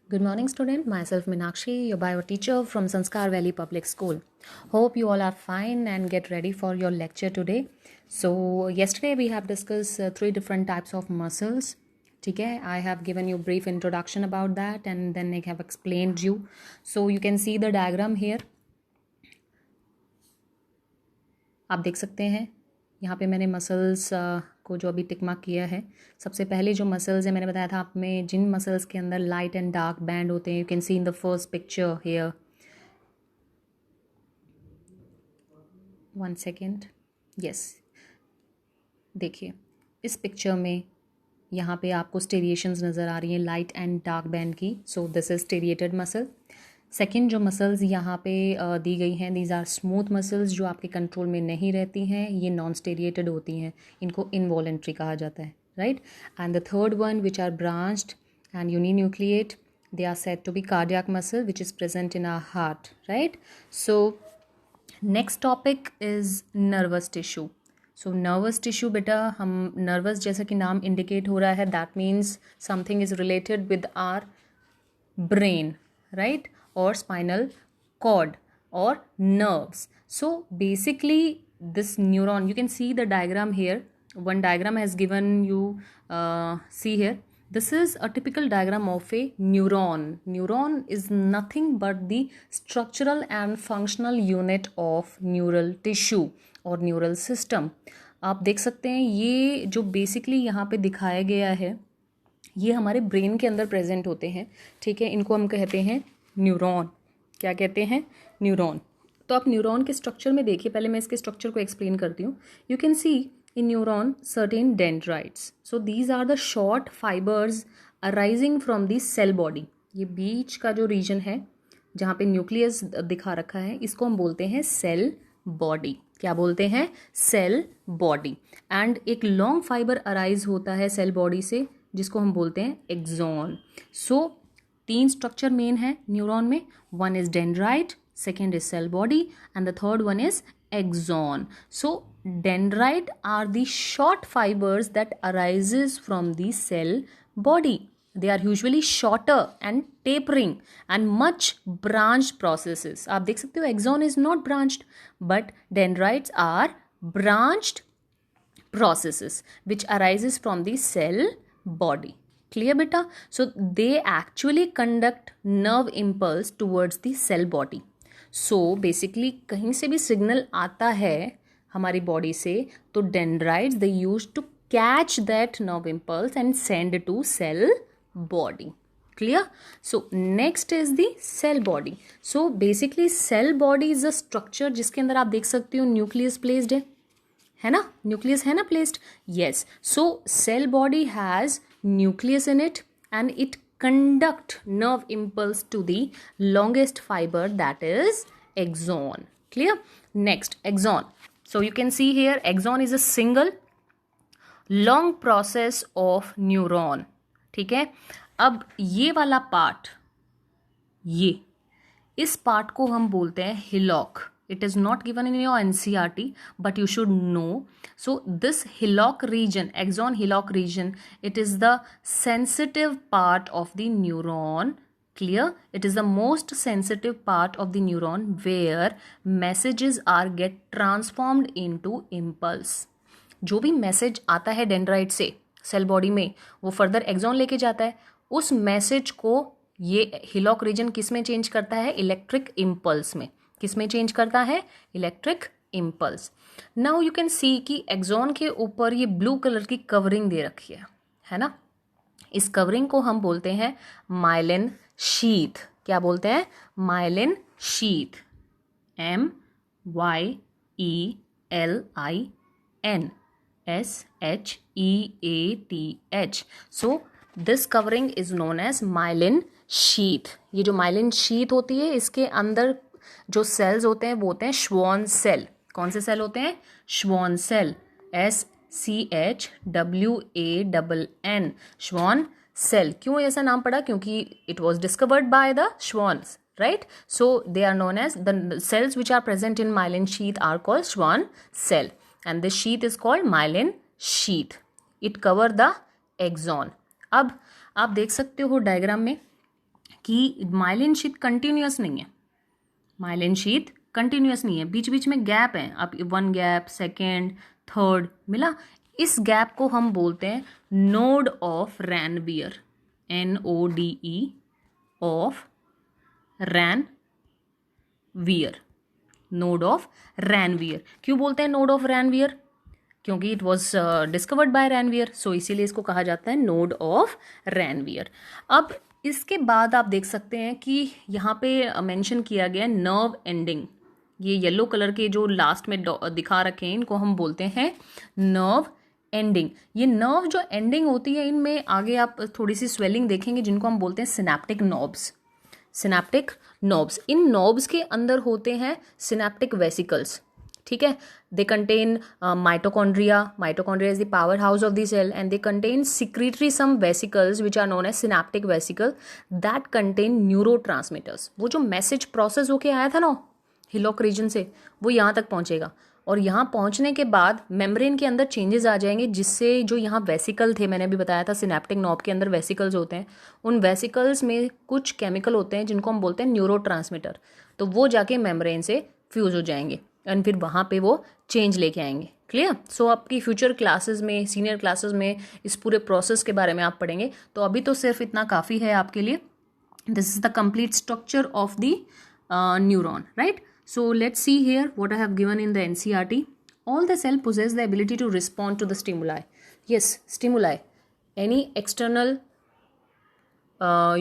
Good morning, student. Myself Meenakshi, your bio teacher from Sanskar Valley Public School. Hope you all are fine and get ready for your lecture today. So, yesterday we have discussed three different types of muscles. Okay, I have given you brief introduction about that and then I have explained you. So, you can see the diagram here. आप देख सकते हैं यहाँ पे मैंने muscles को जो अभी टिक मार्क किया है. सबसे पहले जो मसल्स है मैंने बताया था आप में जिन मसल्स के अंदर लाइट एंड डार्क बैंड होते हैं. You can see in the first picture here. 1 second. Yes, देखिए इस पिक्चर में यहाँ पे आपको स्टेरिएशंस नज़र आ रही हैं लाइट एंड डार्क बैंड की. So this is striated muscle. Second जो मसल्स यहाँ पे दी गई हैं दीज आर स्मूथ मसल्स जो आपके कंट्रोल में नहीं रहती हैं. ये नॉन स्टेरिएटेड होती हैं. इनको इनवॉलेंट्री कहा जाता है. Right. And the third one which are branched and uninucleate they are said to be cardiac muscle which is present in our heart. Right. So next topic is nervous tissue. So nervous tissue बेटा हम nervous जैसा कि नाम indicate हो रहा है that means something is related with our brain, right, or spinal cord or nerves. So basically this neuron, you can see the diagram here. One diagram has given you, see here, this is a typical diagram of a neuron. Neuron is nothing but the structural and functional unit of neural tissue or neural system. आप देख सकते हैं ये जो basically यहाँ पे दिखाया गया है ये हमारे ब्रेन के अंदर प्रेजेंट होते हैं. ठीक है, इनको हम कहते हैं न्यूरॉन. क्या कहते हैं? न्यूरॉन. तो आप न्यूरॉन के स्ट्रक्चर में देखिए. पहले मैं इसके स्ट्रक्चर को एक्सप्लेन करती हूँ. You can see in neuron certain dendrites. So these are the short fibres arising from the cell body. ये बीच का जो रीजन है जहाँ पे न्यूक्लियस दिखा रखा है इसको हम बोलते हैं सेल बॉडी. क्या बोलते हैं? Cell body. एंड एक लॉन्ग फाइबर अराइज होता है सेल बॉडी से जिसको हम बोलते हैं एक्सॉन. सो 3 स्ट्रक्चर मेन है न्यूरॉन में. One is dendrite, second is cell body and the third one is axon. So dendrite are the short fibres that arises from the cell body. They are usually shorter and tapering and much branched processes. आप देख सकते हो axon is not branched but dendrites are branched processes which arises from the cell body. Clear beta? So they actually conduct nerve impulse towards the cell body. So basically कहीं से भी signal आता है हमारी body से तो dendrites they used to catch that nerve impulse and send to cell body. Clear? So next is the cell body. So basically cell body is a structure जिसके अंदर आप देख सकते हो न्यूक्लियस प्लेस्ड है ना. न्यूक्लियस है ना placed. Yes. So cell body has nucleus in it and it conduct nerve impulse to the longest fibre that is axon. Clear? Next axon. So you can see here axon is a single long process of neuron. ठीक है. अब ये वाला part ये इस part को हम बोलते हैं hillock. It is not given in your NCERT but you should know. So this hillock region, axon hillock region, it is the sensitive part of the neuron. Clear? It is the most sensitive part of the neuron where messages are get transformed into impulse. जो भी message आता है dendrite से cell body में वो further axon लेके जाता है. उस मैसेज को ये हिलॉक रीजन किस में चेंज करता है? इलेक्ट्रिक इम्पल्स में. किस में चेंज करता है? Electric impulse. Now you can सी कि एक्सॉन के ऊपर ये ब्लू कलर की कवरिंग दे रखी है ना. इस कवरिंग को हम बोलते हैं माइलिन शीथ. क्या बोलते हैं? Myelin sheath. MYELIN SHEATH. So this covering is known as myelin sheath. ये जो myelin sheath होती है इसके अंदर जो सेल्स होते हैं वो होते हैं श्वान सेल. कौन से सेल होते हैं? Schwann cell. SCHWANN. Schwann cell. क्यों ऐसा नाम पड़ा? क्योंकि it was discovered by the swans. Right? So they are known as the cells which are present in myelin sheath are called Schwann cell. And this sheath is called myelin sheath. It cover the axon. अब आप देख सकते हो diagram में कि myelin sheath continuous नहीं है, myelin sheath continuous नहीं है, बीच बीच में गैप है, अब 1 गैप, सेकेंड, थर्ड मिला, इस गैप को हम बोलते हैं node of Ranvier, NODE of Ranvier, node of Ranvier. क्यों बोलते हैं नोड ऑफ रैनवियर? क्योंकि it was discovered by Ranvier, so इसीलिए इसको कहा जाता है नोड ऑफ रैनवियर। अब इसके बाद आप देख सकते हैं कि यहाँ पे मेंशन किया गया नर्व एंडिंग, ये येलो कलर के जो लास्ट में दिखा रखे हैं इनको हम बोलते हैं नर्व एंडिंग। ये नर्व जो एंडिंग होती है इनमें आगे आप थोड़ी सी स्वेलिंग देखेंगे जिनको हम बोलते हैं सिनेप्टिक नॉब्स, सिनेप्टिक नॉब्स। इन नॉब्स के अंदर होते हैं सिनेप्टिक वेसिकल्स, ठीक है। They contain mitochondria, mitochondria is the power house of the cell, and they contain secretory some vesicles which are known as synaptic vesicle that contain neurotransmitters. वो जो message process होके आया था ना हिलॉक रीजन से, वो यहाँ तक पहुँचेगा, और यहाँ पहुँचने के बाद मेम्ब्रेन के अंदर चेंजेस आ जाएंगे, जिससे जो यहाँ वेसिकल थे, मैंने अभी बताया था सिनेप्टिक नॉब के अंदर वेसिकल्स होते हैं, उन वेसिकल्स में कुछ केमिकल होते हैं जिनको हम बोलते हैं न्यूरोट्रांसमीटर, तो वो जाके मेम्ब्रेन से फ्यूज हो जाएंगे एंड फिर वहाँ पे वो चेंज लेके आएंगे। क्लियर? सो आपकी फ्यूचर क्लासेस में, सीनियर क्लासेस में इस पूरे प्रोसेस के बारे में आप पढ़ेंगे। तो अभी तो सिर्फ इतना काफ़ी है आपके लिए। This is the complete structure of the neuron, right? So let's see here what I have given in the NCERT. All the cell possess the ability to respond to the stimuli. Yes, stimuli. Any external,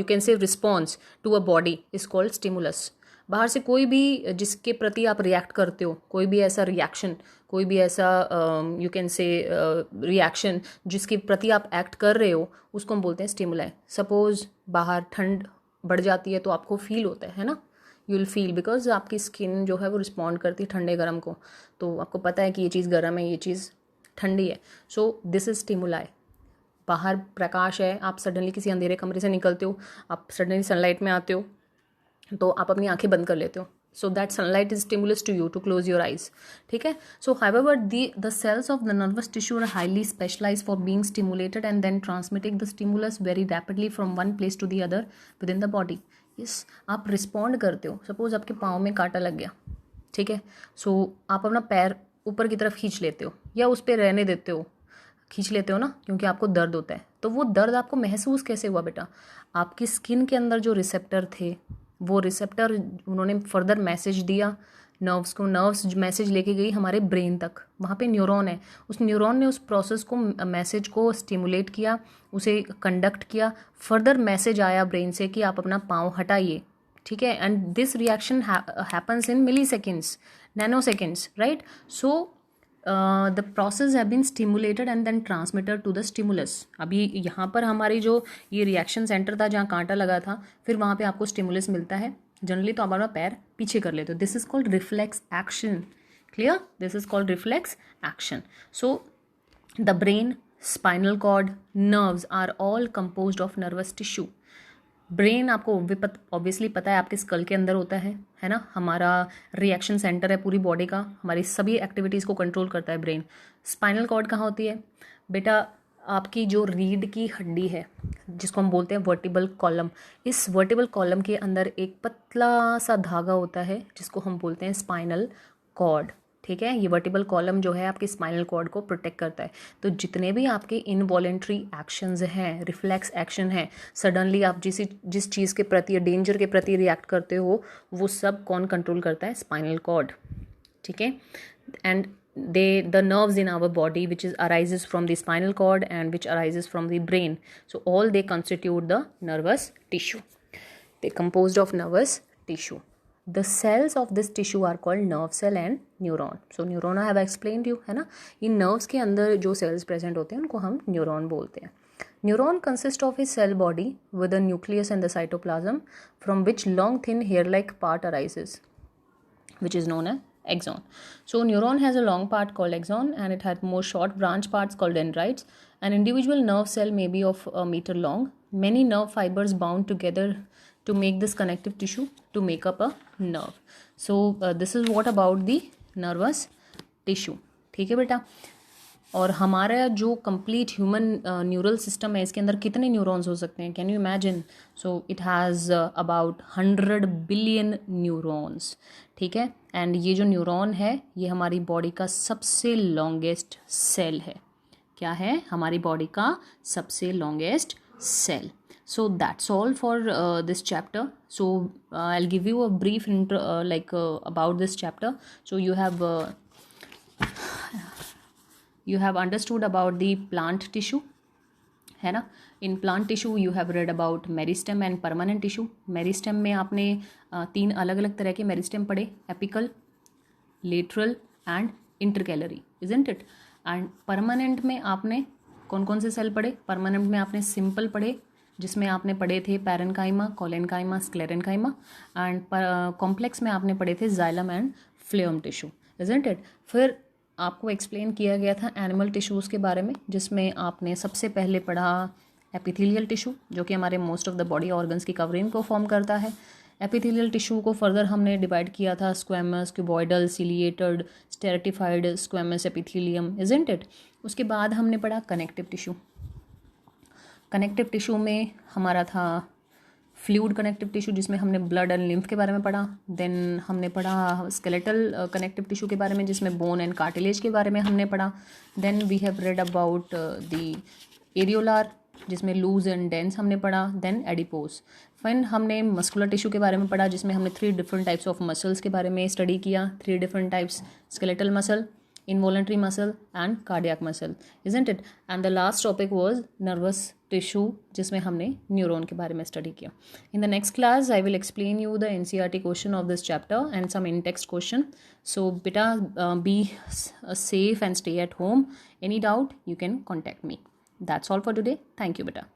you can say response to a body is called stimulus. बाहर से कोई भी जिसके प्रति आप react करते हो, कोई भी ऐसा रिएक्शन, कोई भी ऐसा यू कैन से रिएक्शन जिसके प्रति आप एक्ट कर रहे हो, उसको हम बोलते हैं स्टिमुलाई। सपोज बाहर ठंड बढ़ जाती है तो आपको फील होता है ना, यू विल फील, बिकॉज आपकी स्किन जो है वो रिस्पॉन्ड करती है ठंडे गर्म को, तो आपको पता है कि ये चीज़ गर्म है, ये चीज़ ठंडी है। सो दिस इज स्टिमुलाई। बाहर प्रकाश है, आप सडनली किसी अंधेरे कमरे से निकलते हो, आप सडनली सनलाइट में आते हो, तो आप अपनी आंखें बंद कर लेते हो, so that sunlight is stimulus to you to close your eyes, ठीक है। So however the cells of the nervous tissue are highly specialise for being stimulated and then transmitting the stimulus very rapidly from one place to the other within the body. Yes, आप respond करते हो। Suppose आपके पाँव में कांटा लग गया, ठीक है, सो आप अपना पैर ऊपर की तरफ खींच लेते हो या उस पर रहने देते हो, खींच लेते हो ना, क्योंकि आपको दर्द होता है। तो वो दर्द आपको महसूस कैसे हुआ बेटा? आपकी स्किन के अंदर जो रिसेप्टर थे, वो रिसेप्टर उन्होंने फर्दर मैसेज दिया नर्व्स को, नर्व्स मैसेज लेके गई हमारे ब्रेन तक, वहाँ पे न्यूरॉन है, उस न्यूरॉन ने उस प्रोसेस को, मैसेज को स्टिमुलेट किया, उसे कंडक्ट किया, फर्दर मैसेज आया ब्रेन से कि आप अपना पाँव हटाइए, ठीक है। And this reaction happens in milliseconds, nanoseconds, right? So the process have been stimulated and then transmitted to the stimulus. अभी यहाँ पर हमारी जो ये रिएक्शन सेंटर था जहाँ कांटा लगा था, फिर वहाँ पे आपको स्टिमुलस मिलता है। जनरली तो आप अपना पैर पीछे कर लेते हो, this is called reflex action. Clear? This is called reflex action. So the brain, spinal cord, nerves are all composed of nervous tissue. Brain आपको ऑब्वियसली पता है आपके स्कल के अंदर होता है ना, हमारा रिएक्शन सेंटर है पूरी बॉडी का, हमारी सभी एक्टिविटीज़ को कंट्रोल करता है ब्रेन। स्पाइनल कॉर्ड कहाँ होती है बेटा? आपकी जो रीढ़ की हड्डी है जिसको हम बोलते हैं वर्टिबल कॉलम, इस वर्टिबल कॉलम के अंदर एक पतला सा धागा होता है जिसको हम बोलते हैं स्पाइनल कॉर्ड, ठीक है। ये वर्टिबल कॉलम जो है आपके स्पाइनल कॉर्ड को प्रोटेक्ट करता है। तो जितने भी आपके इनवॉलेंट्री एक्शंस हैं, रिफ्लेक्स एक्शन है, सडनली आप जिस चीज़ के प्रति, डेंजर के प्रति रिएक्ट करते हो, वो सब कौन कंट्रोल करता है? स्पाइनल कॉर्ड, ठीक है। And the nerves in our body which arises from the spinal cord and which arises from the brain, so all they constitute the nervous tissue. They composed of nervous tissue. The cells of this tissue are called nerve cell and neuron. So neuron I have explained you, है ना। इन nerves के अंदर जो cells present होते हैं उनको हम neuron बोलते हैं। Neuron consists of a cell body with a nucleus and the cytoplasm from which long thin hair-like part arises, which is known as axon. So neuron has a long part called axon and it has more short branch parts called dendrites. An individual nerve cell may be of a meter long. Many nerve fibers bound together to make this connective tissue to make up a nerve. So this is what about the nervous tissue. ठीक है बेटा। और हमारा जो complete human neural system है इसके अंदर कितने न्यूरॉन्स हो सकते हैं, can you imagine? So it has about 100 billion neurons, ठीक है। एंड ये जो न्यूरॉन है ये हमारी बॉडी का सबसे लॉन्गेस्ट सेल है। क्या है? हमारी बॉडी का सबसे longest cell. So that's all for this chapter. So I'll give you a brief intro about this chapter. So you have understood about the plant tissue, है ना। In plant tissue you have read about meristem and permanent tissue. Meristem में आपने 3 अलग अलग तरह के meristem पढ़े, apical, lateral and intercalary, isn't it. And permanent में आपने कौन कौन से सेल पढ़े? परमानेंट में आपने सिंपल पढ़े, जिसमें आपने पढ़े थे parenchyma, collenchyma, sclerenchyma. And complex में आपने पढ़े थे xylem and phloem tissue, isn't it. फिर आपको एक्सप्लेन किया गया था एनिमल टिश्यूज़ के बारे में, जिसमें आपने सबसे पहले पढ़ा एपिथेलियल टिश्यू, जो कि हमारे most of the body organs की कवरिंग को फॉर्म करता है। एपिथेलियल टिश्यू को फर्दर हमने डिवाइड किया था squamous, cuboidal, ciliated, stratified squamous epithelium, isn't it. उसके बाद हमने पढ़ा कनेक्टिव टिश्यू। कनेक्टिव टिश्यू में हमारा था फ्लूइड कनेक्टिव टिश्यू, जिसमें हमने ब्लड एंड लिम्फ के बारे में पढ़ा। देन हमने पढ़ा स्केलेटल कनेक्टिव टिश्यू के बारे में, जिसमें बोन एंड कार्टिलेज के बारे में हमने पढ़ा। Then we have read about the areolar, जिसमें लूज एंड डेंस हमने पढ़ा। Then adipose. फिर हमने मस्कुलर टिश्यू के बारे में पढ़ा, जिसमें हमने 3 डिफरेंट टाइप्स ऑफ मसल्स के बारे में स्टडी किया। 3 different types, skeletal muscle, involuntary muscle and cardiac muscle, isn't it? And the last topic was nervous tissue, जिसमें हमने न्यूरॉन के बारे में स्टडी किया। In the next class I will explain you the NCERT question of this chapter and some in-text question. So beta be safe and stay at home. Any doubt you can contact me. That's all for today. Thank you beta.